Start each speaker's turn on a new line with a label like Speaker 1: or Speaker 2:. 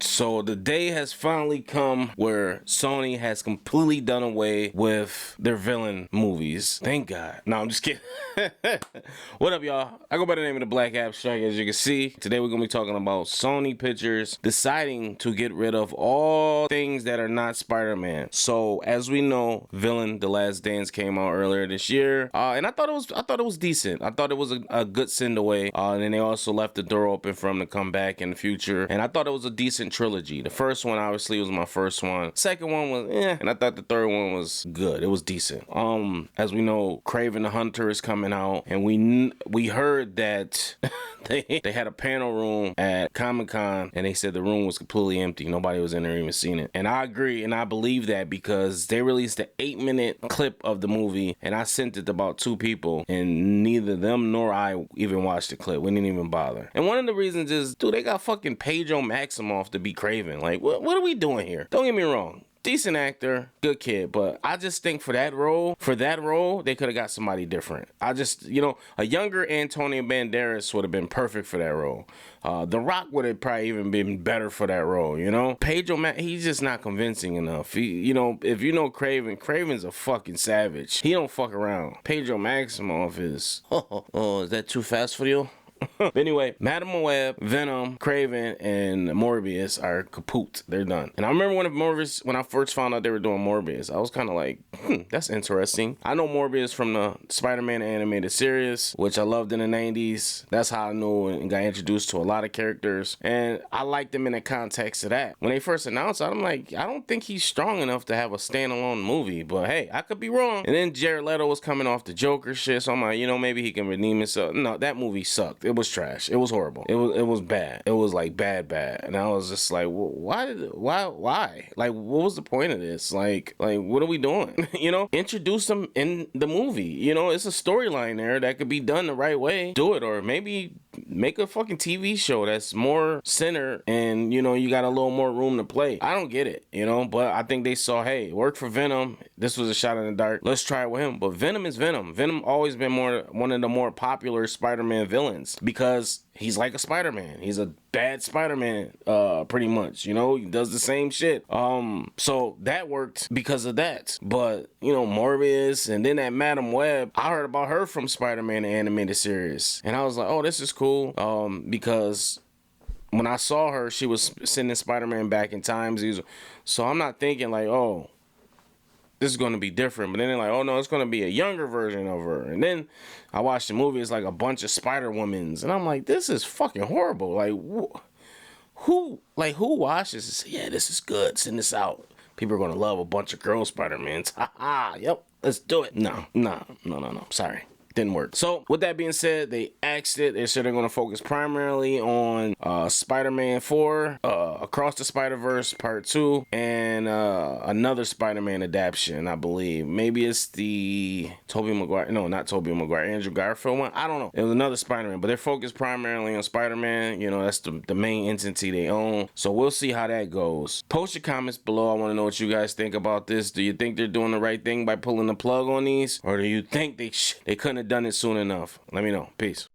Speaker 1: So the day has finally come where Sony has completely done away with their villain movies. Thank God. No, I'm just kidding. What up, y'all? I go by the name of the Black Abstract, as you can see. Today we're going to be talking about Sony Pictures deciding to get rid of all things that are not Spider-Man. So as we know, Villain: The Last Dance came out earlier this year, and I thought it was decent. I thought it was a good send away, and then they also left the door open for him to come back in the future. And I thought it was a decent trilogy. The first one obviously was my first one. Second one was and I thought the third one was good. It was decent. As we know, Kraven the Hunter is coming out, and we heard that they had a panel room at Comic-Con, and they said the room was completely empty. Nobody was in there even seen it. And I agree, and I believe that because they released an 8-minute clip of the movie, and I sent it to about 2 people, and neither them nor I even watched the clip. We didn't even bother. And one of the reasons is, dude, they got fucking Pedro Maximoff to be Kraven. Like, what are we doing here? Don't get me wrong. Decent actor, good kid, but I just think for that role, they could have got somebody different. I just, a younger Antonio Banderas would have been perfect for that role. The Rock would have probably even been better for that role, Pedro, he's just not convincing enough. If you know Kraven, Kraven's a fucking savage. He don't fuck around. Pedro Maximoff is, is that too fast for you? But anyway, Madam Web, Venom, Kraven, and Morbius are kaput. They're done. And I remember when I first found out they were doing Morbius, I was kind of like, that's interesting. I know Morbius from the Spider-Man animated series, which I loved in the 90s. That's how I knew and got introduced to a lot of characters. And I liked them in the context of that. When they first announced it, I'm like, I don't think he's strong enough to have a standalone movie. But hey, I could be wrong. And then Jared Leto was coming off the Joker shit, so I'm like, maybe he can redeem himself. No, that movie sucked. It was trash. It was horrible. It was bad. It was like bad. And I was just like, why? Like, what was the point of this? Like what are we doing? Introduce them in the movie. It's a storyline there that could be done the right way. Do it, or maybe make a fucking TV show that's more center and you got a little more room to play. I don't get it, but I think they saw, hey, it worked for Venom. This was a shot in the dark. Let's try it with him. But Venom is Venom. Venom always been one of the more popular Spider-Man villains because he's like a Spider-Man. He's a bad Spider-Man, pretty much. He does the same shit. So that worked because of that. But, Morbius and then that Madam Web, I heard about her from Spider-Man the animated series. And I was like, oh, this is cool. Because when I saw her, she was sending Spider-Man back in time. So I'm not thinking like, oh, this is going to be different. But then they're like, oh no, it's going to be a younger version of her. And then I watched the movie. It's like a bunch of Spider-Womans. And I'm like, this is fucking horrible. Like, who watches this? Yeah, this is good. Send this out. People are going to love a bunch of girl Spider-Mans. Ha. Yep. Let's do it. No. Sorry. Didn't work. So with that being said, they axed it. They said they're going to focus primarily on Spider-Man 4, Across the Spider-Verse Part 2, and another Spider-Man adaptation, I believe. Maybe it's the Tobey Maguire. No, not Tobey Maguire. Andrew Garfield one. I don't know. It was another Spider-Man, but they're focused primarily on Spider-Man. That's the main entity they own. So we'll see how that goes. Post your comments below. I want to know what you guys think about this. Do you think they're doing the right thing by pulling the plug on these? Or do you think they couldn't have done it soon enough? Let me know. Peace.